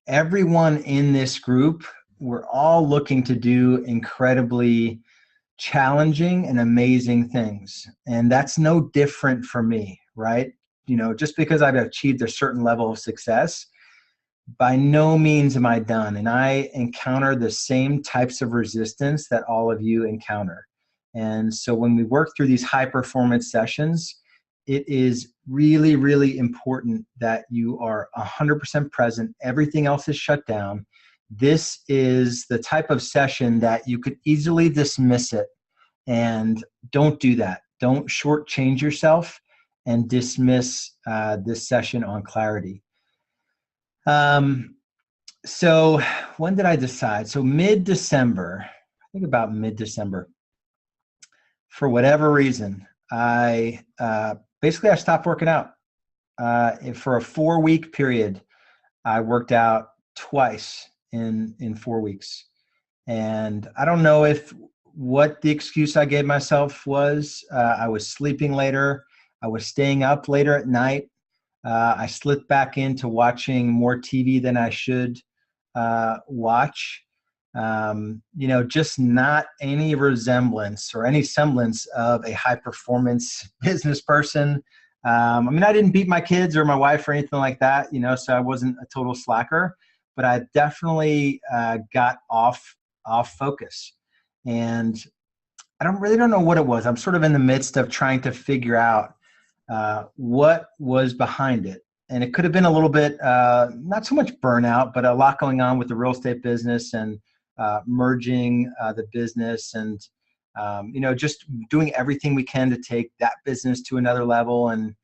everyone in this group, we're all looking to do incredibly challenging and amazing things. And that's no different for me, right? Just because I've achieved a certain level of success, by no means am I done. And I encounter the same types of resistance that all of you encounter. And so when we work through these high performance sessions, it is really, really important that you are 100% present. Everything else is shut down. This is the type of session that you could easily dismiss it, and don't do that. Don't shortchange yourself and dismiss this session on clarity. So when did I decide? So mid-December, I think about mid-December, for whatever reason, I stopped working out. For a 4-week period, I worked out twice in 4 weeks. And I don't know what the excuse I gave myself was. I was sleeping later. I was staying up later at night. I slipped back into watching more TV than I should watch. Just not any resemblance or any semblance of a high performance business person. I didn't beat my kids or my wife or anything like that, so I wasn't a total slacker, but I definitely got off focus. And I don't know what it was. I'm sort of in the midst of trying to figure out what was behind it. And it could have been a little bit, not so much burnout, but a lot going on with the real estate business and merging the business and, just doing everything we can to take that business to another level and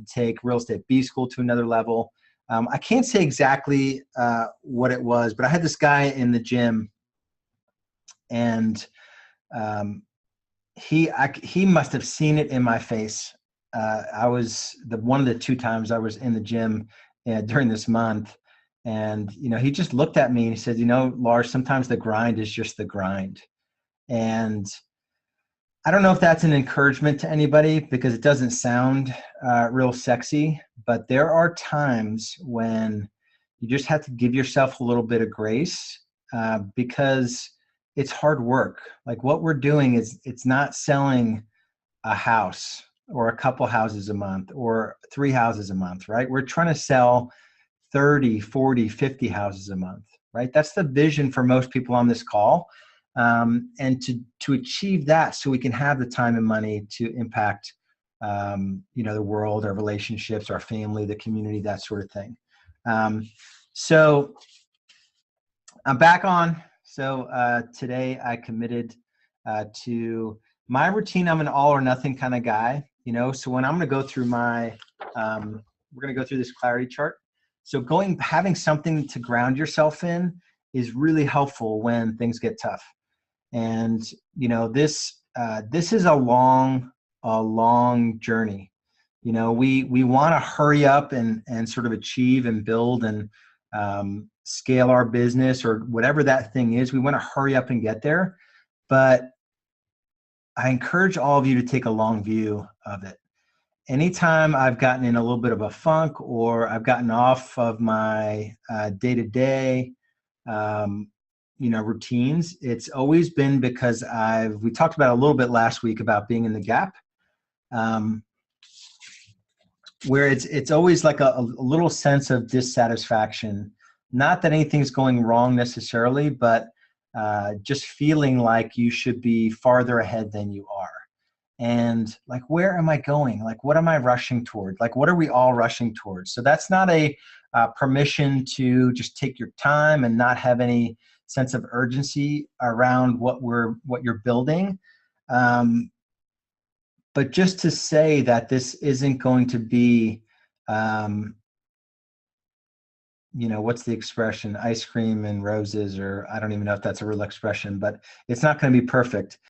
take real estate B school to another level. I can't say exactly what it was, but I had this guy in the gym, and he must have seen it in my face. I was one of the 2 times I was in the gym during this month, and he just looked at me and he said, Lars, sometimes the grind is just the grind. And I don't know if that's an encouragement to anybody, because it doesn't sound real sexy, but there are times when you just have to give yourself a little bit of grace, because it's hard work. Like what we're doing it's not selling a house or a couple houses a month or 3 houses a month, right? We're trying to sell 30, 40, 50 houses a month, right? That's the vision for most people on this call. And to achieve that, so we can have the time and money to impact, the world, our relationships, our family, the community, that sort of thing. So I'm back on. So today I committed to my routine. I'm an all or nothing kind of guy, so when I'm going to go through we're going to go through this clarity chart. So having something to ground yourself in is really helpful when things get tough. And, this is a long journey. We want to hurry up and sort of achieve and build and scale our business or whatever that thing is. We want to hurry up and get there. But I encourage all of you to take a long view of it. Anytime I've gotten in a little bit of a funk, or I've gotten off of my day-to-day, routines, it's always been because we talked about a little bit last week about being in the gap, where it's always like a little sense of dissatisfaction. Not that anything's going wrong necessarily, but just feeling like you should be farther ahead than you are. And like, where am I going? Like, what am I rushing toward? Like, what are we all rushing towards? So that's not a permission to just take your time and not have any sense of urgency around what you're building. But just to say that this isn't going to be, what's the expression? Ice cream and roses, or I don't even know if that's a real expression, but it's not going to be perfect.